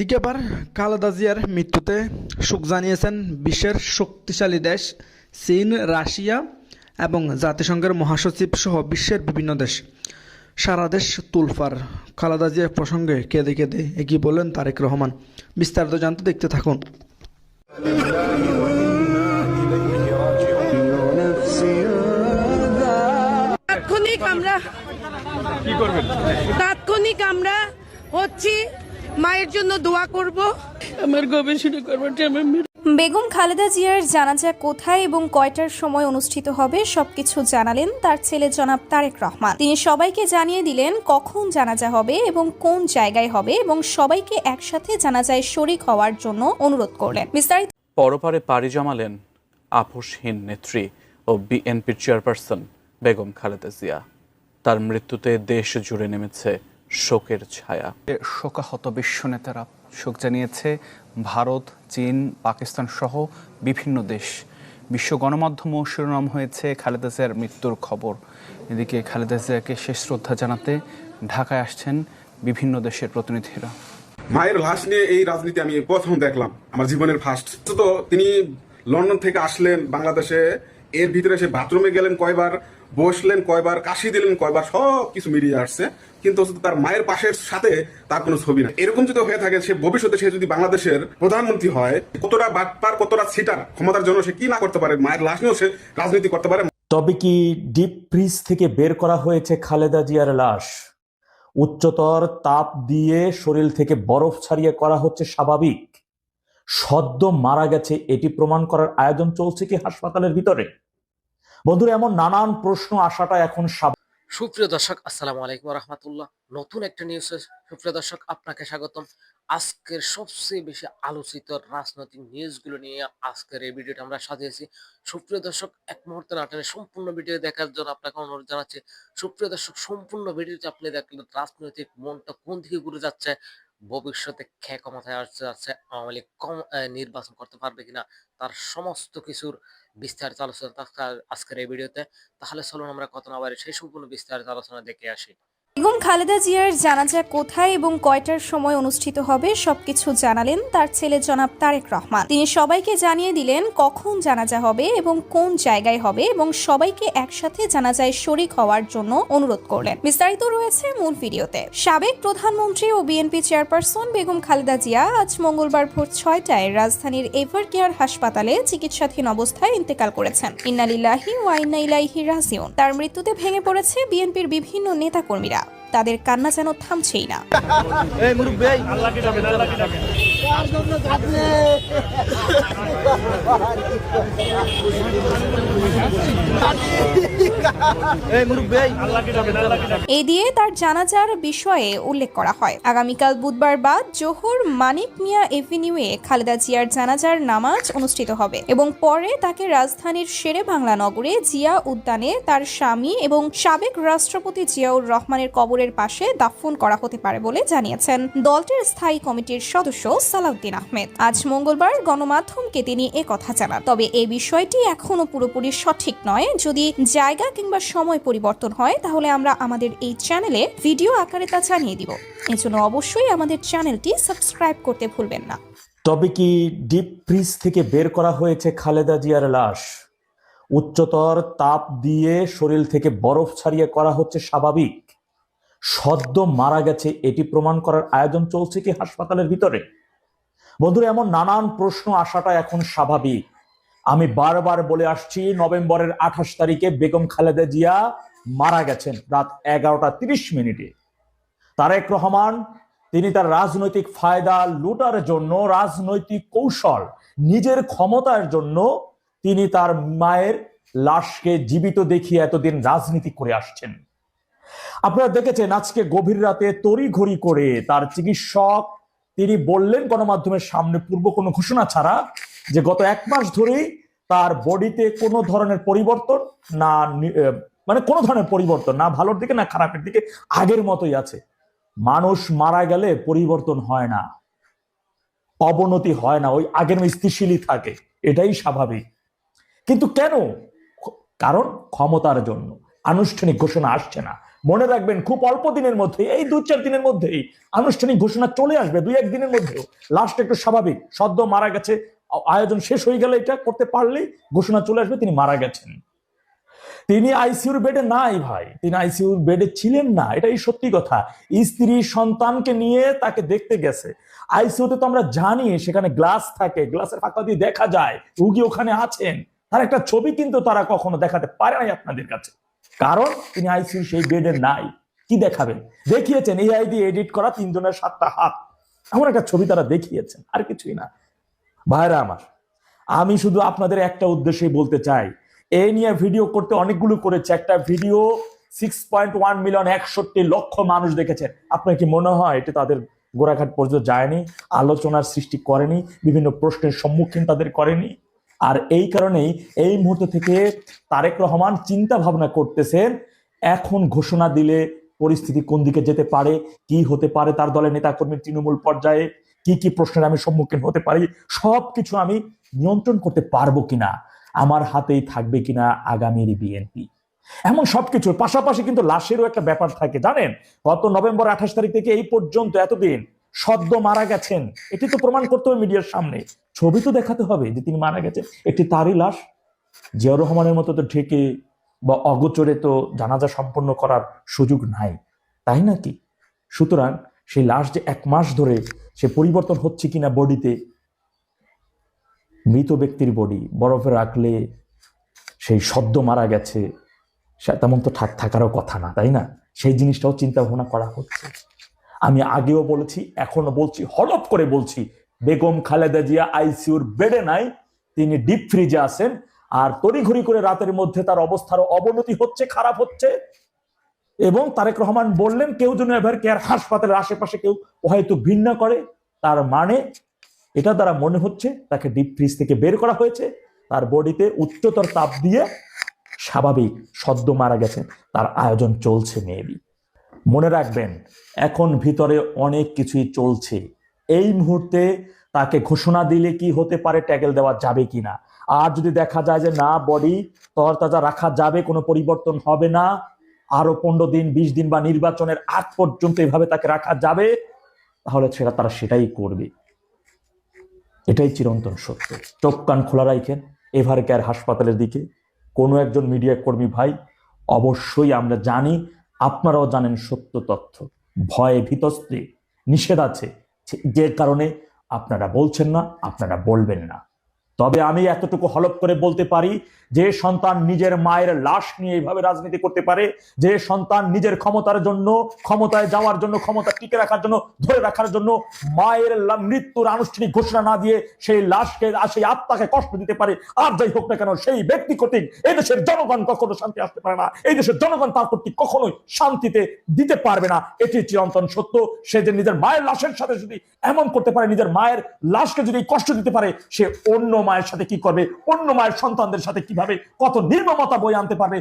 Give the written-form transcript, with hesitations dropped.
এদিকে আবার খালেদা জিয়ার মৃত্যুতে শোক জানিয়েছেন বিশ্বের শক্তিশালী দেশ চীন, রাশিয়া এবং জাতিসংঘের মহাসচিব সহ বিশ্বের বিভিন্ন দেশ। সারা দেশ তুলফার। খালেদা জিয়ার প্রসঙ্গে কেঁদে কেঁদে এগিয়ে বললেন তারেক রহমান। বিস্তারিত জানতে দেখতে থাকুন। তাৎক্ষণিক আমরা হচ্ছি মায়ের জন্য দোয়া করব, আমার গবেষণা করবো। বেগম খালেদা জিয়ার জানাজা কোথায় এবং কয়টার সময় অনুষ্ঠিত হবে সবকিছু জানালেন তার ছেলে জনাব তারেক রহমান। তিনি সবাইকে জানিয়ে দিলেন কখন জানাজা হবে এবং কোন জায়গায় হবে এবং সবাইকে একসাথে জানাজায় শরীক হওয়ার জন্য অনুরোধ করলেন। বিস্তারিত পরপারে পাড়ি জমালেন আপোষহীন নেত্রী ও বিএনপির চেয়ারপারসন বেগম খালেদা জিয়া। তার মৃত্যুতে দেশ জুড়ে নেমেছে শোকের ছায়া। শোকাহত বিশ্ব নেতারা শোক জানিয়েছে ভারত, চীন, পাকিস্তান সহ বিভিন্ন দেশ। বিশ্ব গণমাধ্যমও শিরোনাম হয়েছে খালেদা জিয়ার মৃত্যুর খবর। এদিকে খালেদা জিয়াকে শেষ শ্রদ্ধা জানাতে ঢাকায় আসছেন বিভিন্ন দেশের প্রতিনিধিরা। মায়ের লাশ নিয়ে এই রাজনীতি আমি প্রথম দেখলাম, আমার জীবনের ফার্স্ট। তো তিনি লন্ডন থেকে আসলেন বাংলাদেশে, এর ভিতরে সে বাথরুমে গেলেন কয়বার, বসলেন কয়বার, কাশি দিলেন কয়বার, সব কিছু মিলিয়ে আসছে। কিন্তু তার মায়ের পাশের সাথে তার কোনো ছবি না। এরকম যদি হয়ে থাকে, সে ভবিষ্যতে সে যদি বাংলাদেশের প্রধানমন্ত্রী হয়, কতটা বাটপার, কতটা ছিটার ক্ষমতার জন্য সে কি না করতে পারে, মায়ের লাশ নিয়েও সে রাজনীতি করতে পারে। তবে কি ডিপ ফ্রিজ থেকে বের করা হয়েছে খালেদা জিয়ার লাশ? উচ্চতর তাপ দিয়ে শরীর থেকে বরফ ছাড়িয়ে করা হচ্ছে স্বাভাবিক? সদ্য মারা গেছে এটি প্রমাণ করার আয়োজন চলছে কি হাসপাতালের ভিতরে? বন্ধুরা, এমন নানান প্রশ্ন আসাটা এখন সুপ্রিয় দর্শক, আসসালামু আলাইকুম রহমতুল্লাহ। নতুন একটা নিউজ। সুপ্রিয় দর্শক, আপনাকে স্বাগতম। আজকের সবচেয়ে বেশি আলোচিত রাজনৈতিক নিউজগুলো নিয়ে আজকের এই ভিডিওটা আমরা সাজিয়েছি। সুপ্রিয় দর্শক, এক মুহূর্তে না টেনে সম্পূর্ণ ভিডিও দেখার জন্য আপনাকে অনুরোধ জানাচ্ছি। সুপ্রিয় দর্শক, সম্পূর্ণ ভিডিওটি আপনি দেখলে রাজনৈতিক মনটা কোন দিকে ঘুরে যাচ্ছে, ভবিষ্যতে কে ক্ষমতায় আসতে যাচ্ছে, আওয়ামী লীগ নির্বাচন করতে পারবে কিনা, তার সমস্ত কিছুর বিস্তারিত আলোচনা আজকের এই ভিডিওতে। তাহলে চলুন আমরা কথা না বাড়ি সেই সম্পূর্ণ বিস্তারিত আলোচনা দেখে আসি। বেগম খালেদা জিয়ার জানাজা কোথায় এবং কয়টার সময় অনুষ্ঠিত হবে সবকিছু জানালেন তার ছেলে জনাব তারেক রহমান। তিনি সবাইকে জানিয়ে দিলেন কখন জানাজা হবে এবং কোন জায়গায় হবে এবং সবাইকে একসাথে জানাজায় শরীক হওয়ার জন্য অনুরোধ করলেন। বিস্তারিত রয়েছে মূল ভিডিওতে। সাবেক প্রধানমন্ত্রী ও বিএনপি চেয়ারপারসন বেগম খালেদা জিয়া আজ মঙ্গলবার ভোর 6টায় রাজধানীর এভার কেয়ার হাসপাতালে চিকিৎসাধীন অবস্থায় ইন্তেকাল করেছেন। ইন্না লিল্লাহি ওয়া ইন্না ইলাইহি রাজিউন। তার মৃত্যুতে ভেঙে পড়েছে বিএনপির বিভিন্ন নেতাকর্মীরা। তাদের কান্না যেন থামছেই না। এই দিয়ে তার জানাজার বিষয়ে উল্লেখ করা হয়। আগামীকাল বুধবার বাদ জোহর মানিক মিয়া এভিনিউয়ে খালেদা জিয়ার জানাজার নামাজ অনুষ্ঠিত হবে এবং পরে তাকে রাজধানীর শেরে বাংলা নগরে জিয়া উদ্যানে তার স্বামী এবং সাবেক রাষ্ট্রপতি জিয়াউর রহমানের কবরের পাশে দাফন করা হতে পারে বলে জানিয়েছেন দলটির স্থায়ী কমিটির সদস্য সালাউদ্দিন আহমেদ। আজ মঙ্গলবার গণমাধ্যমকে তিনি কথা জানান। তবে এই বিষয়টি এখনো পুরোপুরি সঠিক নয়। যদি জায়গা কিংবা সময় পরিবর্তন হয় তাহলে আমরা আমাদের এই চ্যানেলে ভিডিও আকারে তা জানিয়ে দিব। এজন্য অবশ্যই আমাদের চ্যানেলটি সাবস্ক্রাইব করতে ভুলবেন না। তবে কি ডিপ ফ্রিজ থেকে বের করা হয়েছে খালেদা জিয়ার লাশ? উচ্চতর তাপ দিয়ে শরীর থেকে বরফ ছাড়িয়ে করা হচ্ছে স্বাভাবিক? সদ্য মারা গেছে এটি প্রমাণ করার আয়োজন চলছে কি হাসপাতালের ভিতরে? বন্ধুরা, এমন নানান প্রশ্ন আসাটা এখন স্বাভাবিক। আমি বারবার বলে আসছি, নভেম্বরের 28 তারিখে বেগম খালেদা জিয়া মারা গেছেন রাত 11টা 30 মিনিটে। তারেক রহমান তিনি তার রাজনৈতিক ফায়দা লুটার জন্য, রাজনৈতিক কৌশল, নিজের ক্ষমতার জন্য তিনি তার মায়ের লাশকে জীবিত দেখিয়ে এতদিন রাজনীতি করে আসছেন। আপনারা দেখেছেন আজকে গভীর রাতে তড়িঘড়ি করে তার চিকিৎসক তিনি বললেন গণমাধ্যমের সামনে পূর্ব কোনো ঘোষণা ছাড়া যে গত 1 মাস ধরেই তার বডিতে কোনো ধরনের পরিবর্তন না, মানে কোনো ধরনের পরিবর্তন না ভালোর দিকে না খারাপের দিকে, আগের মতোই আছে। মানুষ মারা গেলে পরিবর্তন হয় না, অবনতি হয় না, ওই আগের স্থিতিশীলই থাকে, এটাই স্বাভাবিক। কিন্তু কেন? কারণ ক্ষমতার জন্য। আনুষ্ঠানিক ঘোষণা আসছে না, মনে রাখবেন খুব অল্প দিনের মধ্যে, এই 2-4 দিনের মধ্যেই আনুষ্ঠানিক ঘোষণা চলে আসবে, 2-1 দিনের মধ্যেও। লাস্ট একটু স্বাভাবিক, সদ্য মারা গেছে, আয়োজন শেষ হয়ে গেলে এটা করতে পারলেই ঘোষণা চলে আসবে তিনি মারা গেছেন। তিনি আইসিইউর বেডে নাই ভাই, তিনি আইসিইউর বেডে ছিলেন না, এটাই সত্যি কথা। স্ত্রী সন্তানকে নিয়ে তাকে দেখতে গেছে। আইসিইউতে তো আমরা জানি সেখানে গ্লাস থাকে, গ্লাসের ফাঁকা দিয়ে দেখা যায় রোগী ওখানে আছেন, তার একটা ছবি কিন্তু তারা কখনো দেখাতে পারে নাই আপনাদের কাছে, কারণ তিনি আইসিইউ সেই বেডে নাই। কি দেখাবেন? দেখিয়েছেন এআই দিয়ে এডিট করা 3 জনের 7টা হাত, এমন একটা ছবি তারা দেখিয়েছেন, আর কিছুই না। ভাইরা আমার, আমি শুধু আপনাদের একটা উদ্দেশ্যেই বলতে চাই, এই নিয়ে ভিডিও করতে অনেকগুলো করেছে, একটা ভিডিও 6.1 মিলিয়ন 61 লক্ষ মানুষ দেখেছে। আপনার কি মনে হয় এটা তাদের গোড়াঘাট পর্যন্ত যায়নি, আলোচনার সৃষ্টি করেনি, বিভিন্ন প্রশ্নের সম্মুখীন তাদের করেনি? আর এই কারণেই এই মুহূর্ত থেকে তারেক রহমান চিন্তা ভাবনা করতেছেন এখন ঘোষণা দিলে পরিস্থিতি কোন দিকে যেতে পারে, কি হতে পারে, তার দলের নেতাকর্মী তৃণমূল পর্যায়ে কি কি প্রশ্নের আমি সম্মুখীন হতে পারি, সবকিছু আমি নিয়ন্ত্রণ করতে পারবো কিনা, আমার হাতেই থাকবে কিনা আগামীর বিএনপি, এমন সবকিছুর পাশাপাশি কিন্তু লাশেরও একটা ব্যাপার থাকে জানেন। গত নভেম্বর 28 তারিখ থেকে এই পর্যন্ত এতদিন সদ্য মারা গেছেন, এটি তো প্রমাণ করতে হবে মিডিয়ার সামনে, ছবি তো দেখাতে হবে যে তিনি মারা গেছেন, একটি তারই লাশ। জিয়াউর রহমানের মতো তো ঢেকে বা অগোচরে তো জানাজা সম্পন্ন করার সুযোগ নাই, তাই নাকি? সুতরাং সেই লাশ যে 1 মাস ধরে সে পরিবর্তন হচ্ছে কিনা বডিতে, মৃত ব্যক্তির বডি বরফে রাখলে সেই সদ্য মারা গেছে তেমন তো থাকারও কথা না, তাই না? সেই জিনিসটাও চিন্তা ভাবনা করা হচ্ছে। আমি আগেও বলেছি, এখনো বলছি, হলফ করে বলছি, বেগম খালেদা জিয়া আইসিইউর বেডে নাই, তিনি ডিপ ফ্রিজে আছেন। আর তড়িঘড়ি করে রাতের মধ্যে তার অবস্থার অবনতি হচ্ছে, খারাপ হচ্ছে। এবং তারেক রহমান বললেন কেউ যেন এভার কেয়ার হাসপাতালের আশেপাশে কেউ হয়তো ঘৃণা করে, তার মানে এটা দ্বারা মনে হচ্ছে তাকে ডিপ ফ্রিজ থেকে বের করা হয়েছে, তার বডিতে উচ্চতর তাপ দিয়ে স্বাভাবিক সদ্য মারা গেছেন, তার আয়োজন চলছে মেবি। মনে রাখবেন এখন ভিতরে অনেক কিছুই চলছে। এই মুহূর্তে তাকে ঘোষণা দিলে কি হতে পারে, ট্যাগেল দেওয়া যাবে কিনা, আর যদি দেখা যায় যে না বডি তরতাজা রাখা যাবে, কোনো পরিবর্তন হবে না, আরো 15 দিন 20 দিন বা নির্বাচনের আগ পর্যন্ত এভাবে তাকে রাখা যাবে, তাহলে তারা সেটাই করবে। এটাই চিরন্তন সত্য। চোখ কান খোলা রাখেন এভার কেয়ার হাসপাতালের দিকে। কোনো একজন মিডিয়া কর্মী ভাই, অবশ্যই আমরা জানি, আপনারাও জানেন সত্য তথ্য, ভয়ে ভীতস্ত্রী নিষেধ আছে, যে কারণে আপনারা বলছেন না, আপনারা বলবেন না। তবে আমি এতটুকু হলফ করে বলতে পারি, যে সন্তান নিজের মায়ের লাশ নিয়ে এইভাবে রাজনীতি করতে পারে, যে সন্তান নিজের ক্ষমতার জন্য, ক্ষমতায় যাওয়ার জন্য, ক্ষমতা টিকে রাখার জন্য, ধরে রাখার জন্য মায়ের মৃত্যুর আনুষ্ঠানিক ঘোষণা না দিয়ে সেই লাশকে, সেই আত্মাকে কষ্ট দিতে পারে, আর যাই হোক না কেন সেই ব্যক্তি কর্তৃক এই দেশের জনগণ কখনো শান্তি আসতে পারে না, এই দেশের জনগণ তার কর্তৃক কখনোই শান্তিতে দিতে পারবে না। এটি চিরন্তন সত্য। সে যে নিজের মায়ের লাশের সাথে যদি এমন করতে পারে, নিজের মায়ের লাশকে যদি কষ্ট দিতে পারে, সে অন্য মায়ের সাথে কি করবে, অন্য মায়ের সন্তানদের সাথে কিভাবে কত নির্মমতা বয়ে আনতে পারবে,